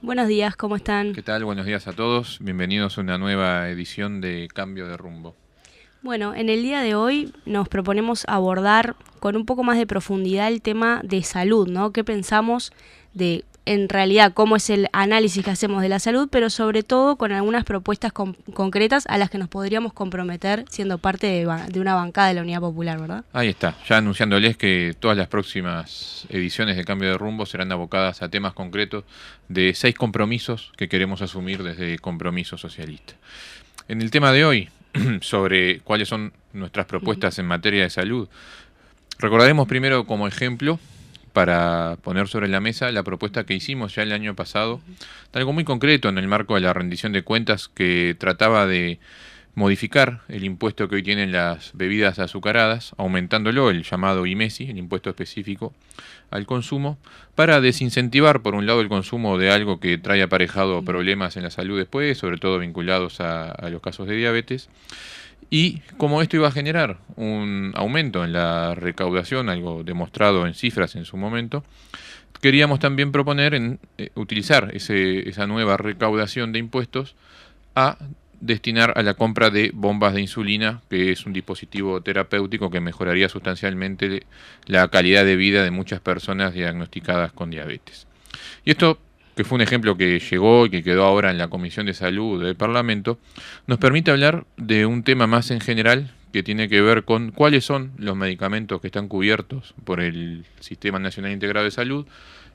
Buenos días, ¿cómo están? ¿Qué tal? Buenos días a todos. Bienvenidos a una nueva edición de Cambio de Rumbo. Bueno, en el día de hoy nos proponemos abordar con un poco más de profundidad el tema de salud, ¿no? ¿Qué pensamos de, en realidad, cómo es el análisis que hacemos de la salud, pero sobre todo con algunas propuestas concretas a las que nos podríamos comprometer siendo parte de una bancada de la Unidad Popular, ¿verdad? Ahí está, ya anunciándoles que todas las próximas ediciones de Cambio de Rumbo serán abocadas a temas concretos de 6 compromisos que queremos asumir desde Compromiso Socialista. En el tema de hoy, sobre cuáles son nuestras propuestas en materia de salud, recordaremos primero como ejemplo, para poner sobre la mesa, la propuesta que hicimos ya el año pasado, algo muy concreto en el marco de la rendición de cuentas que trataba de modificar el impuesto que hoy tienen las bebidas azucaradas, aumentándolo, el llamado IMESI, el impuesto específico al consumo, para desincentivar por un lado el consumo de algo que trae aparejado problemas en la salud después, sobre todo vinculados a los casos de diabetes. Y como esto iba a generar un aumento en la recaudación, algo demostrado en cifras en su momento, queríamos también proponer utilizar esa nueva recaudación de impuestos a destinar a la compra de bombas de insulina, que es un dispositivo terapéutico que mejoraría sustancialmente la calidad de vida de muchas personas diagnosticadas con diabetes. Y esto, que fue un ejemplo que llegó y que quedó ahora en la Comisión de Salud del Parlamento, nos permite hablar de un tema más en general que tiene que ver con cuáles son los medicamentos que están cubiertos por el Sistema Nacional Integrado de Salud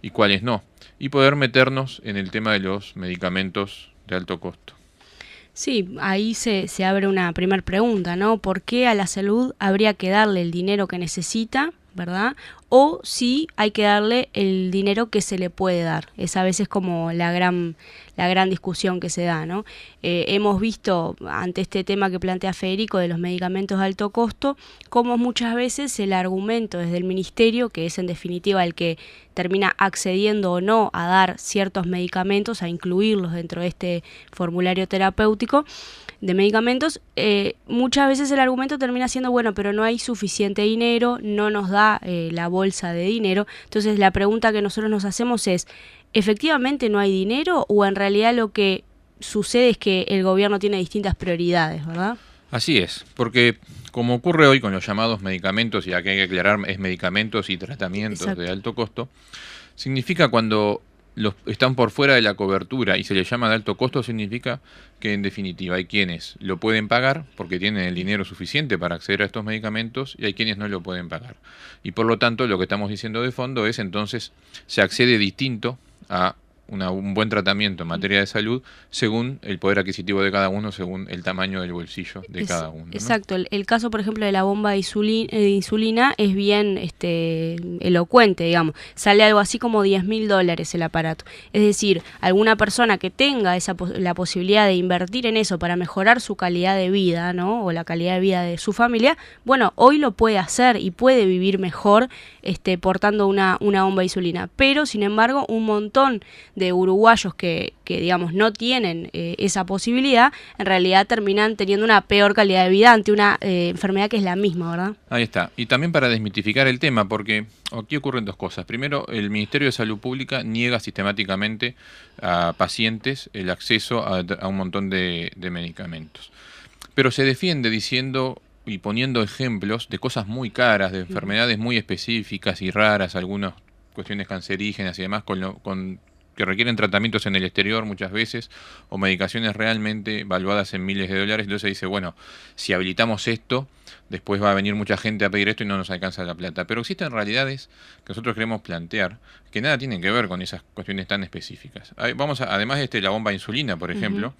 y cuáles no, y poder meternos en el tema de los medicamentos de alto costo. Sí, ahí se abre una primera pregunta, ¿no? ¿Por qué a la salud habría que darle el dinero que necesita, ¿verdad? O si hay que darle el dinero que se le puede dar. Es a veces como la gran discusión que se da, ¿no? Hemos visto ante este tema que plantea Federico de los medicamentos de alto costo, como muchas veces el argumento desde el ministerio, que es en definitiva el que termina accediendo o no a dar ciertos medicamentos, a incluirlos dentro de este formulario terapéutico de medicamentos, muchas veces el argumento termina siendo, bueno, pero no hay suficiente dinero, no nos da la bolsa de dinero. Entonces la pregunta que nosotros nos hacemos es, ¿efectivamente no hay dinero o en realidad lo que sucede es que el gobierno tiene distintas prioridades, verdad? Así es, porque como ocurre hoy con los llamados medicamentos, y aquí hay que aclarar, es medicamentos y tratamientos Exacto. de alto costo, significa cuando están por fuera de la cobertura y se les llama de alto costo, significa que en definitiva hay quienes lo pueden pagar porque tienen el dinero suficiente para acceder a estos medicamentos y hay quienes no lo pueden pagar. Y por lo tanto lo que estamos diciendo de fondo es entonces se accede distinto a un buen tratamiento en materia de salud según el poder adquisitivo de cada uno, según el tamaño del bolsillo de cada uno, ¿no? Exacto, el caso por ejemplo de la bomba de insulina es bien elocuente, digamos, sale algo así como $10.000 el aparato, es decir, alguna persona que tenga la posibilidad de invertir en eso para mejorar su calidad de vida, ¿no? O la calidad de vida de su familia, bueno, hoy lo puede hacer y puede vivir mejor portando una bomba de insulina, pero sin embargo un montón de uruguayos que digamos no tienen esa posibilidad, en realidad terminan teniendo una peor calidad de vida ante una enfermedad que es la misma, ¿verdad? Ahí está. Y también para desmitificar el tema, porque aquí ocurren dos cosas. Primero, el Ministerio de Salud Pública niega sistemáticamente a pacientes el acceso a un montón de medicamentos. Pero se defiende diciendo y poniendo ejemplos de cosas muy caras, de enfermedades muy específicas y raras, algunas cuestiones cancerígenas y demás, que requieren tratamientos en el exterior muchas veces, o medicaciones realmente valuadas en miles de dólares. Entonces dice, bueno, si habilitamos esto, después va a venir mucha gente a pedir esto y no nos alcanza la plata. Pero existen realidades que nosotros queremos plantear que nada tienen que ver con esas cuestiones tan específicas. Además de la bomba de insulina, por ejemplo,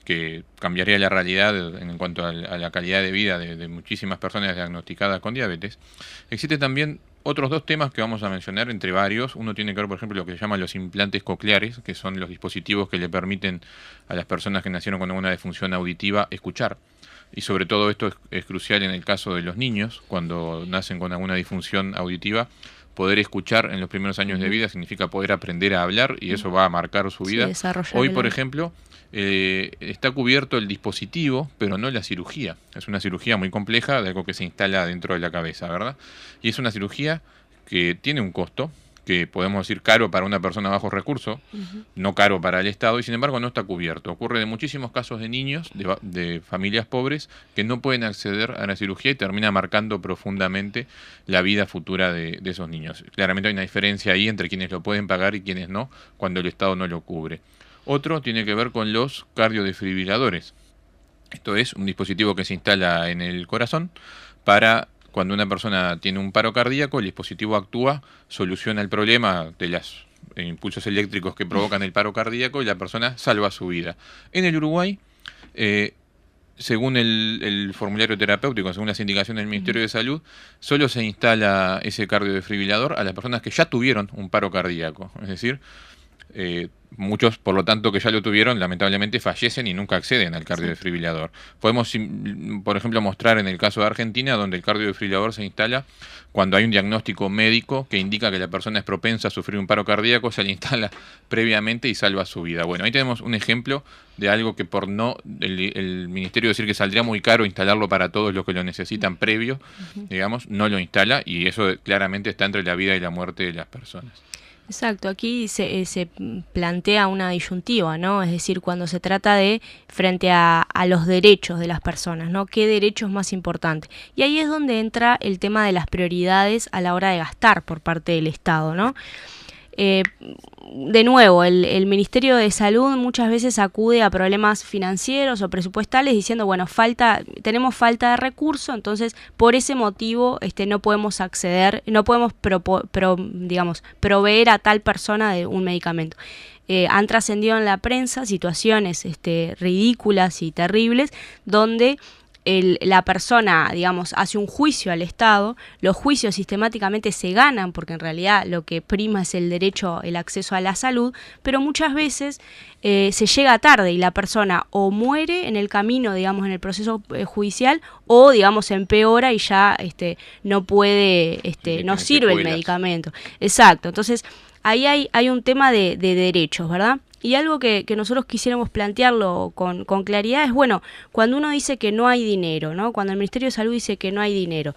que cambiaría la realidad en cuanto a la calidad de vida de muchísimas personas diagnosticadas con diabetes, existe también otros dos temas que vamos a mencionar entre varios. Uno tiene que ver, por ejemplo, lo que se llama los implantes cocleares, que son los dispositivos que le permiten a las personas que nacieron con alguna disfunción auditiva escuchar. Y sobre todo esto es crucial en el caso de los niños, cuando nacen con alguna disfunción auditiva. Poder escuchar en los primeros años de vida significa poder aprender a hablar y eso va a marcar su vida. Hoy, por ejemplo, está cubierto el dispositivo, pero no la cirugía. Es una cirugía muy compleja de algo que se instala dentro de la cabeza, ¿verdad? Y es una cirugía que tiene un costo, que podemos decir caro para una persona bajo recursos, no caro para el Estado, y sin embargo no está cubierto. Ocurre de muchísimos casos de niños, de familias pobres, que no pueden acceder a la cirugía y termina marcando profundamente la vida futura de esos niños. Claramente hay una diferencia ahí entre quienes lo pueden pagar y quienes no, cuando el Estado no lo cubre. Otro tiene que ver con los cardiodesfibriladores. Esto es un dispositivo que se instala en el corazón para cuando una persona tiene un paro cardíaco, el dispositivo actúa, soluciona el problema de los impulsos eléctricos que provocan el paro cardíaco y la persona salva su vida. En el Uruguay, según el formulario terapéutico, según las indicaciones del Ministerio de Salud, solo se instala ese cardiodesfibrilador a las personas que ya tuvieron un paro cardíaco. Es decir, muchos, por lo tanto, que ya lo tuvieron, lamentablemente fallecen y nunca acceden al cardiodesfibrilador. Podemos, por ejemplo, mostrar en el caso de Argentina, donde el cardiodesfibrilador se instala cuando hay un diagnóstico médico que indica que la persona es propensa a sufrir un paro cardíaco, se le instala previamente y salva su vida. Bueno, ahí tenemos un ejemplo de algo que por no el Ministerio decir que saldría muy caro instalarlo para todos los que lo necesitan previo, digamos, no lo instala, y eso claramente está entre la vida y la muerte de las personas. Exacto, aquí se plantea una disyuntiva, ¿no? Es decir, cuando se trata de frente a los derechos de las personas, ¿no? ¿Qué derecho es más importante? Y ahí es donde entra el tema de las prioridades a la hora de gastar por parte del Estado, ¿no? De nuevo, el Ministerio de Salud muchas veces acude a problemas financieros o presupuestales diciendo, bueno, tenemos falta de recursos, entonces por ese motivo no podemos acceder, no podemos proveer a tal persona de un medicamento. Han trascendido en la prensa situaciones ridículas y terribles donde la persona, digamos, hace un juicio al Estado, los juicios sistemáticamente se ganan porque en realidad lo que prima es el derecho, el acceso a la salud, pero muchas veces se llega tarde y la persona o muere en el camino, digamos, en el proceso judicial, o, digamos, empeora y ya no puede, no sirve el medicamento. Exacto, entonces ahí hay un tema de derechos, ¿verdad? Y algo que nosotros quisiéramos plantearlo con claridad es, bueno, cuando uno dice que no hay dinero, ¿no? Cuando el Ministerio de Salud dice que no hay dinero,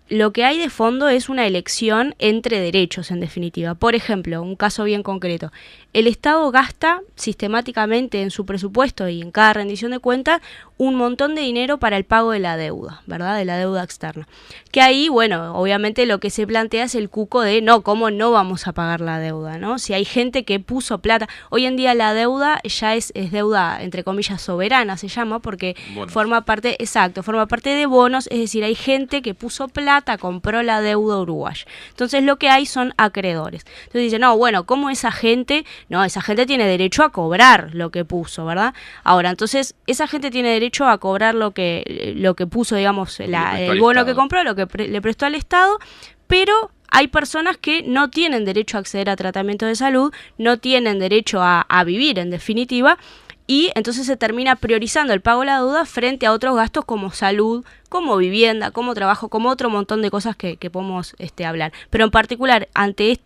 lo que hay de fondo es una elección entre derechos, en definitiva. Por ejemplo, un caso bien concreto. El Estado gasta sistemáticamente en su presupuesto y en cada rendición de cuentas un montón de dinero para el pago de la deuda, ¿verdad? De la deuda externa. Que ahí, bueno, obviamente lo que se plantea es el cuco de, no, ¿cómo no vamos a pagar la deuda, no? Si hay gente que puso plata. Hoy en día la deuda ya es deuda, entre comillas, soberana, se llama, porque forma parte de bonos, es decir, hay gente que puso plata, compró la deuda uruguaya. Entonces lo que hay son acreedores. Entonces dice, no, bueno, ¿cómo esa gente? No, esa gente tiene derecho a cobrar lo que puso, ¿verdad? Ahora, entonces, esa gente tiene derecho a cobrar lo que puso, digamos, el bono que compró, lo que le prestó al Estado, pero hay personas que no tienen derecho a acceder a tratamiento de salud, no tienen derecho a vivir, en definitiva, y entonces se termina priorizando el pago de la deuda frente a otros gastos como salud, como vivienda, como trabajo, como otro montón de cosas que podemos hablar. Pero en particular, ante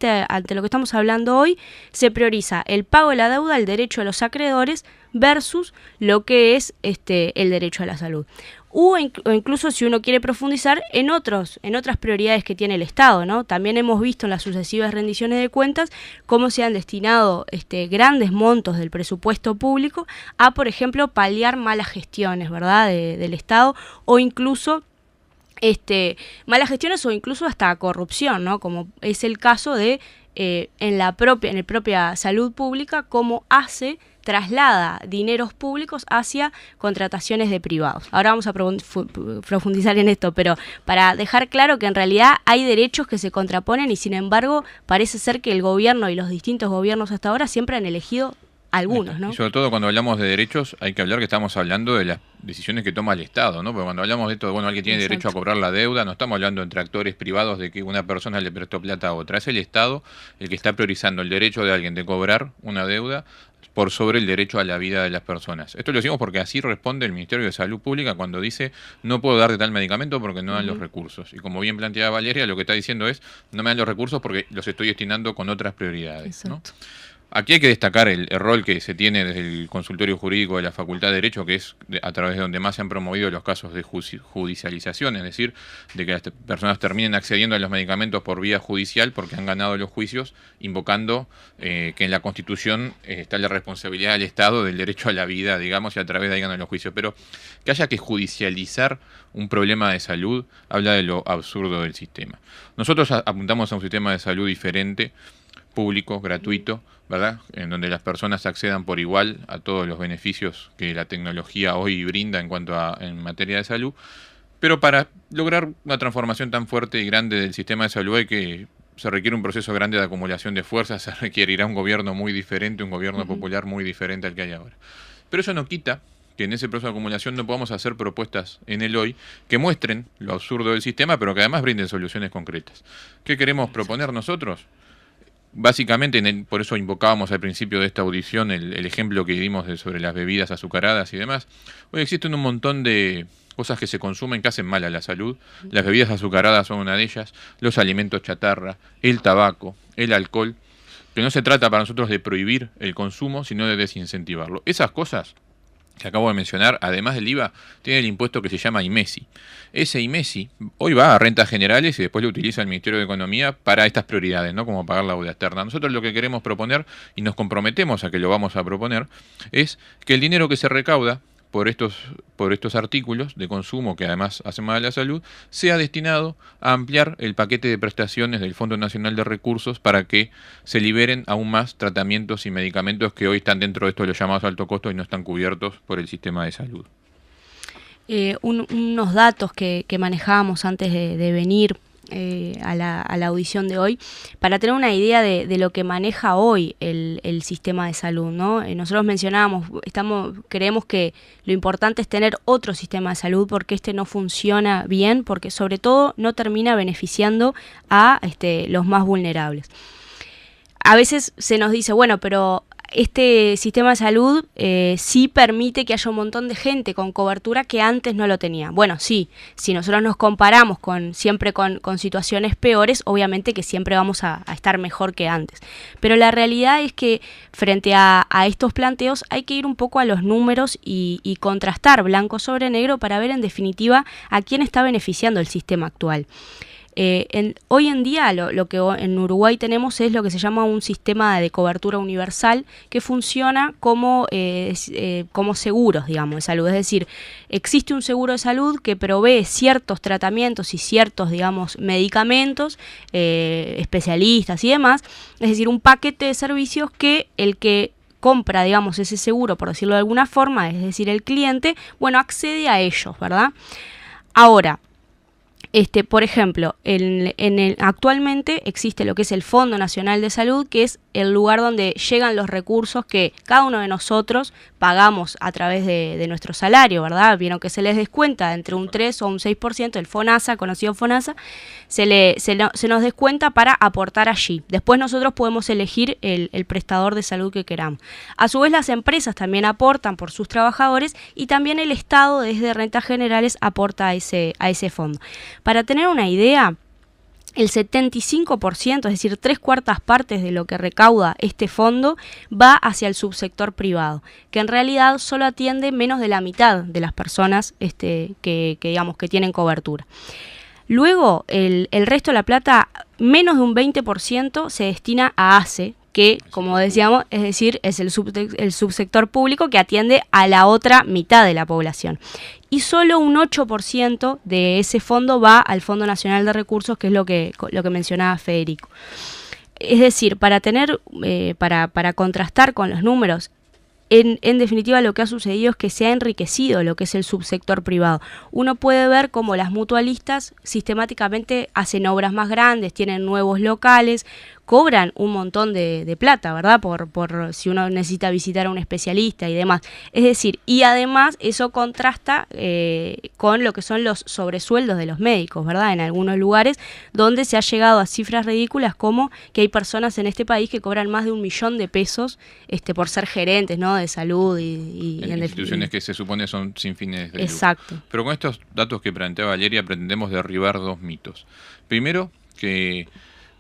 lo que estamos hablando hoy, se prioriza el pago de la deuda, el derecho de los acreedores, versus lo que es el derecho a la salud. O incluso si uno quiere profundizar en otras prioridades que tiene el Estado, ¿no? También hemos visto en las sucesivas rendiciones de cuentas cómo se han destinado grandes montos del presupuesto público a, por ejemplo, paliar malas gestiones, ¿verdad?, del Estado, o incluso malas gestiones o incluso hasta corrupción, ¿no? Como es el caso de en la propia salud pública, cómo traslada dineros públicos hacia contrataciones de privados. Ahora vamos a profundizar en esto, pero para dejar claro que en realidad hay derechos que se contraponen y sin embargo parece ser que el gobierno y los distintos gobiernos hasta ahora siempre han elegido algunos, ¿no? Y sobre todo cuando hablamos de derechos hay que hablar que estamos hablando de las decisiones que toma el Estado, ¿no? Porque cuando hablamos de esto, bueno, alguien tiene derecho a cobrar la deuda, no estamos hablando entre actores privados de que una persona le prestó plata a otra. Es el Estado el que está priorizando el derecho de alguien de cobrar una deuda por sobre el derecho a la vida de las personas. Esto lo decimos porque así responde el Ministerio de Salud Pública cuando dice no puedo darte tal medicamento porque no dan los recursos. Y como bien planteaba Valeria, lo que está diciendo es no me dan los recursos porque los estoy destinando con otras prioridades, ¿no? Aquí hay que destacar el rol que se tiene desde el consultorio jurídico de la Facultad de Derecho, que es a través de donde más se han promovido los casos de judicialización, es decir, de que las personas terminen accediendo a los medicamentos por vía judicial porque han ganado los juicios, invocando que en la Constitución está la responsabilidad del Estado del derecho a la vida, digamos, y a través de ahí ganan los juicios. Pero que haya que judicializar un problema de salud habla de lo absurdo del sistema. Nosotros apuntamos a un sistema de salud diferente, público, gratuito, ¿verdad? En donde las personas accedan por igual a todos los beneficios que la tecnología hoy brinda en materia de salud. Pero para lograr una transformación tan fuerte y grande del sistema de salud se requiere un proceso grande de acumulación de fuerzas, se requerirá un gobierno muy diferente, un gobierno popular muy diferente al que hay ahora. Pero eso no quita que en ese proceso de acumulación no podamos hacer propuestas en el hoy que muestren lo absurdo del sistema, pero que además brinden soluciones concretas. ¿Qué queremos proponer nosotros? Básicamente, por eso invocábamos al principio de esta audición el ejemplo que dimos sobre las bebidas azucaradas y demás. Hoy existen un montón de cosas que se consumen que hacen mal a la salud. Las bebidas azucaradas son una de ellas, los alimentos chatarra, el tabaco, el alcohol, que no se trata para nosotros de prohibir el consumo, sino de desincentivarlo. Esas cosas que acabo de mencionar, además del IVA, tiene el impuesto que se llama IMESI. Ese IMESI hoy va a rentas generales y después lo utiliza el Ministerio de Economía para estas prioridades, ¿no? Como pagar la deuda externa. Nosotros lo que queremos proponer, y nos comprometemos a que lo vamos a proponer, es que el dinero que se recauda por estos artículos de consumo que además hacen mal a la salud, sea destinado a ampliar el paquete de prestaciones del Fondo Nacional de Recursos para que se liberen aún más tratamientos y medicamentos que hoy están dentro de estos los llamados alto costo y no están cubiertos por el sistema de salud. Unos datos que manejábamos antes de venir a la audición de hoy, para tener una idea de lo que maneja hoy el sistema de salud, ¿no? Nosotros mencionábamos, creemos que lo importante es tener otro sistema de salud porque este no funciona bien, porque sobre todo no termina beneficiando a los más vulnerables. A veces se nos dice, bueno, pero este sistema de salud sí permite que haya un montón de gente con cobertura que antes no lo tenía. Bueno, sí, si nosotros nos comparamos siempre con situaciones peores, obviamente que siempre vamos a estar mejor que antes. Pero la realidad es que frente a estos planteos hay que ir un poco a los números y contrastar blanco sobre negro para ver en definitiva a quién está beneficiando el sistema actual. Hoy en día lo que en Uruguay tenemos es lo que se llama un sistema de cobertura universal que funciona como seguros, digamos, de salud. Es decir, existe un seguro de salud que provee ciertos tratamientos y ciertos, digamos, medicamentos, especialistas y demás. Es decir, un paquete de servicios que el que compra, digamos, ese seguro, por decirlo de alguna forma, es decir, el cliente, bueno, accede a ellos, ¿verdad? Ahora, por ejemplo, actualmente existe lo que es el Fondo Nacional de Salud, que es el lugar donde llegan los recursos que cada uno de nosotros pagamos a través de nuestro salario, ¿verdad? Vieron que se les descuenta entre un 3 o un 6%, el FONASA, conocido FONASA, se nos descuenta para aportar allí. Después nosotros podemos elegir el prestador de salud que queramos. A su vez, las empresas también aportan por sus trabajadores y también el Estado desde rentas generales aporta a ese fondo. Para tener una idea, el 75%, es decir, 3/4 partes de lo que recauda este fondo va hacia el subsector privado, que en realidad solo atiende menos de la mitad de las personas que digamos que tienen cobertura. Luego, el resto de la plata, menos de un 20% se destina a ACE, que, como decíamos, es decir, es el subsector público que atiende a la otra mitad de la población. Y solo un 8% de ese fondo va al Fondo Nacional de Recursos, que es lo que mencionaba Federico. Es decir, para contrastar con los números, en definitiva lo que ha sucedido es que se ha enriquecido lo que es el subsector privado. Uno puede ver cómo las mutualistas sistemáticamente hacen obras más grandes, tienen nuevos locales, cobran un montón de plata, ¿verdad? Por si uno necesita visitar a un especialista y demás. Es decir, y además eso contrasta con lo que son los sobresueldos de los médicos, ¿verdad? En algunos lugares donde se ha llegado a cifras ridículas como que hay personas en este país que cobran más de 1 millón de pesos por ser gerentes, ¿no? De salud y en instituciones que se supone son sin fines de lucro. Exacto. Pero con estos datos que plantea Valeria pretendemos derribar 2 mitos. Primero, que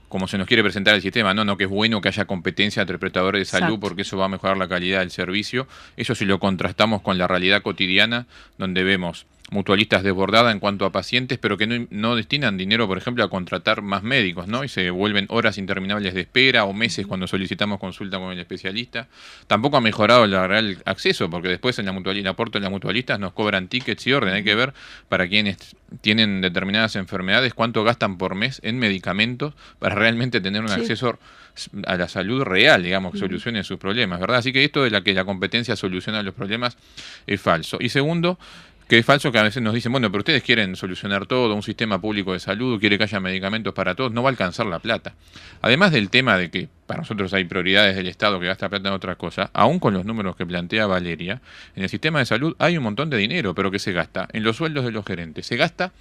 como se nos quiere presentar el sistema, no que es bueno que haya competencia entre prestadores de salud. Exacto. Porque eso va a mejorar la calidad del servicio. Eso si lo contrastamos con la realidad cotidiana, donde vemos mutualistas desbordadas en cuanto a pacientes, pero que no destinan dinero, por ejemplo, a contratar más médicos, ¿no? Y se vuelven horas interminables de espera o meses cuando solicitamos consulta con el especialista. Tampoco ha mejorado el real acceso, porque después en la mutualidad, el aporte de las mutualistas nos cobran tickets y orden. Hay que ver para quienes tienen determinadas enfermedades cuánto gastan por mes en medicamentos para realmente tener un acceso a la salud real, digamos, que solucione sus problemas, ¿verdad? Así que esto de que la competencia soluciona los problemas es falso. Y segundo, que es falso que a veces nos dicen, bueno, pero ustedes quieren solucionar todo, un sistema público de salud, quiere que haya medicamentos para todos, no va a alcanzar la plata. Además del tema de que para nosotros hay prioridades del Estado que gasta plata en otras cosas, aún con los números que plantea Valeria, en el sistema de salud hay un montón de dinero, pero que se gasta en los sueldos de los gerentes. Se gasta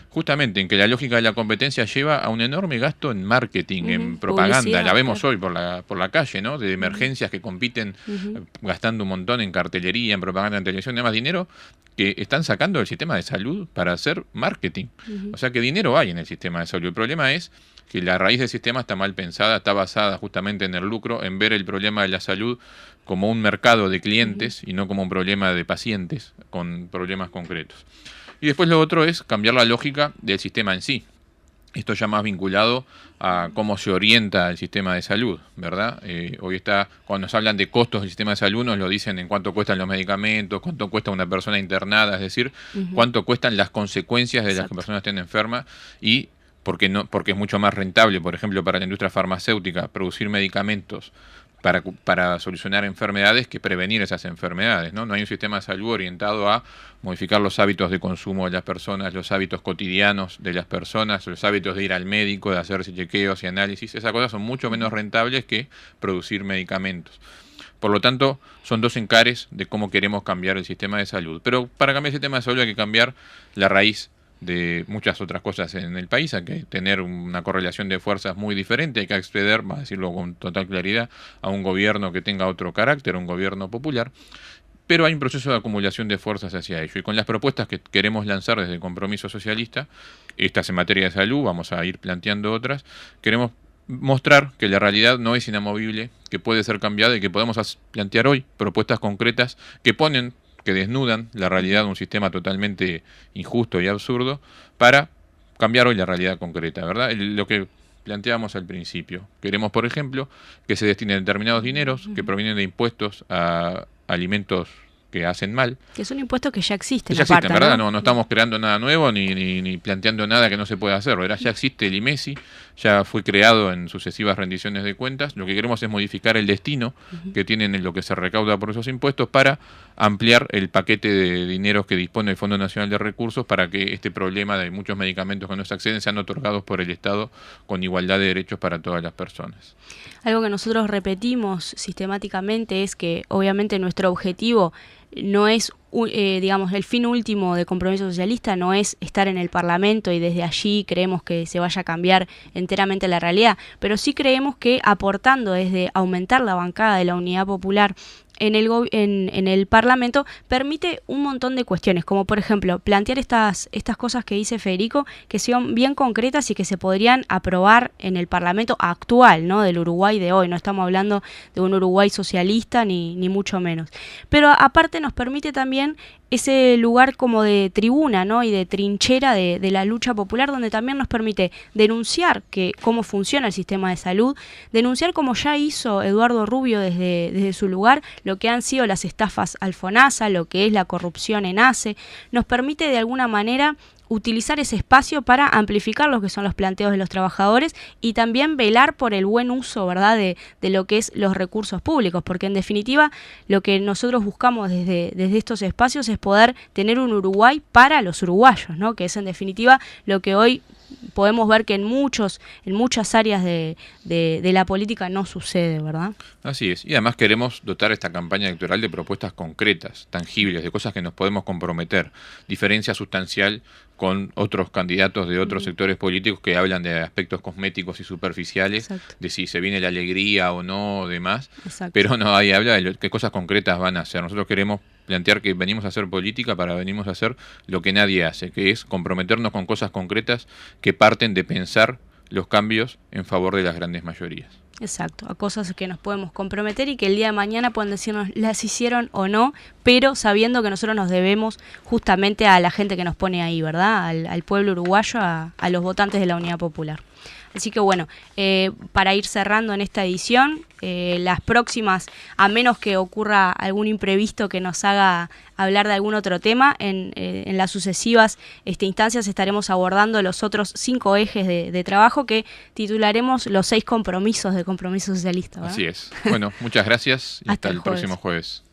justamente en que la lógica de la competencia lleva a un enorme gasto en marketing, en propaganda. La vemos hoy por la calle, ¿no? De emergencias que compiten gastando un montón en cartelería, en propaganda, en televisión, además dinero que están sacando del sistema de salud para hacer marketing. O sea que dinero hay en el sistema de salud. El problema es que la raíz del sistema está mal pensada, está basada justamente en el lucro, en ver el problema de la salud como un mercado de clientes y no como un problema de pacientes con problemas concretos. Y después lo otro es cambiar la lógica del sistema en sí. Esto ya más vinculado a cómo se orienta el sistema de salud, ¿verdad? Hoy está, cuando nos hablan de costos del sistema de salud, nos lo dicen en cuánto cuestan los medicamentos, cuánto cuesta una persona internada, es decir, cuánto cuestan las consecuencias de las que personas estén enfermas y porque es mucho más rentable, por ejemplo, para la industria farmacéutica producir medicamentos para solucionar enfermedades que prevenir esas enfermedades, ¿no? No hay un sistema de salud orientado a modificar los hábitos de consumo de las personas, los hábitos cotidianos de las personas, los hábitos de ir al médico, de hacerse chequeos y análisis. Esas cosas son mucho menos rentables que producir medicamentos. Por lo tanto, son dos encares de cómo queremos cambiar el sistema de salud. Pero para cambiar el sistema de salud hay que cambiar la raíz de muchas otras cosas en el país. Hay que tener una correlación de fuerzas muy diferente, hay que acceder, vamos a decirlo con total claridad, a un gobierno que tenga otro carácter, un gobierno popular, pero hay un proceso de acumulación de fuerzas hacia ello, y con las propuestas que queremos lanzar desde el Compromiso Socialista, estas en materia de salud, vamos a ir planteando otras, queremos mostrar que la realidad no es inamovible, que puede ser cambiada y que podemos plantear hoy propuestas concretas que desnudan la realidad de un sistema totalmente injusto y absurdo para cambiar hoy la realidad concreta, ¿verdad? Lo que planteábamos al principio. Queremos, por ejemplo, que se destinen determinados dineros que provienen de impuestos a alimentos que hacen mal. Que es un impuesto que ya existe. Ya existe, ¿verdad? No estamos creando nada nuevo ni planteando nada que no se pueda hacer, ¿verdad? Ya existe el IMESI, ya fue creado en sucesivas rendiciones de cuentas. Lo que queremos es modificar el destino que tienen en lo que se recauda por esos impuestos para ampliar el paquete de dineros que dispone el Fondo Nacional de Recursos para que este problema de muchos medicamentos que no se acceden sean otorgados por el Estado con igualdad de derechos para todas las personas. Algo que nosotros repetimos sistemáticamente es que obviamente nuestro objetivo no es, digamos, el fin último de Compromiso Socialista no es estar en el Parlamento y desde allí creemos que se vaya a cambiar enteramente la realidad, pero sí creemos que aportando desde aumentar la bancada de la Unidad Popular en el Parlamento permite un montón de cuestiones, como por ejemplo plantear estas cosas que dice Federico, que son bien concretas y que se podrían aprobar en el Parlamento actual, ¿no? Del Uruguay de hoy. No estamos hablando de un Uruguay socialista ni mucho menos. Pero aparte nos permite también ese lugar como de tribuna, ¿no? Y de trinchera de la lucha popular, donde también nos permite denunciar cómo funciona el sistema de salud, denunciar como ya hizo Eduardo Rubio desde su lugar, lo que han sido las estafas al FONASA, lo que es la corrupción en ACE, nos permite de alguna manera utilizar ese espacio para amplificar lo que son los planteos de los trabajadores y también velar por el buen uso, ¿verdad?, de lo que es los recursos públicos, porque en definitiva lo que nosotros buscamos desde estos espacios es poder tener un Uruguay para los uruguayos, ¿no?, que es en definitiva lo que hoy podemos ver que en muchas áreas de la política no sucede, ¿verdad? Así es, y además queremos dotar esta campaña electoral de propuestas concretas, tangibles, de cosas que nos podemos comprometer, diferencia sustancial con otros candidatos de otros sectores políticos que hablan de aspectos cosméticos y superficiales, exacto, de si se viene la alegría o no, demás, pero no, ahí habla de qué cosas concretas van a hacer. Nosotros queremos plantear que venimos a hacer política venimos a hacer lo que nadie hace, que es comprometernos con cosas concretas que parten de pensar los cambios en favor de las grandes mayorías. Exacto, a cosas que nos podemos comprometer y que el día de mañana pueden decirnos las hicieron o no, pero sabiendo que nosotros nos debemos justamente a la gente que nos pone ahí, ¿verdad? Al pueblo uruguayo, a los votantes de la Unidad Popular. Así que bueno, para ir cerrando en esta edición, las próximas, a menos que ocurra algún imprevisto que nos haga hablar de algún otro tema, en las sucesivas instancias estaremos abordando los otros 5 ejes de trabajo que titularemos los 6 compromisos de Compromiso Socialista, ¿verdad? Así es. Bueno, muchas gracias y hasta el próximo jueves.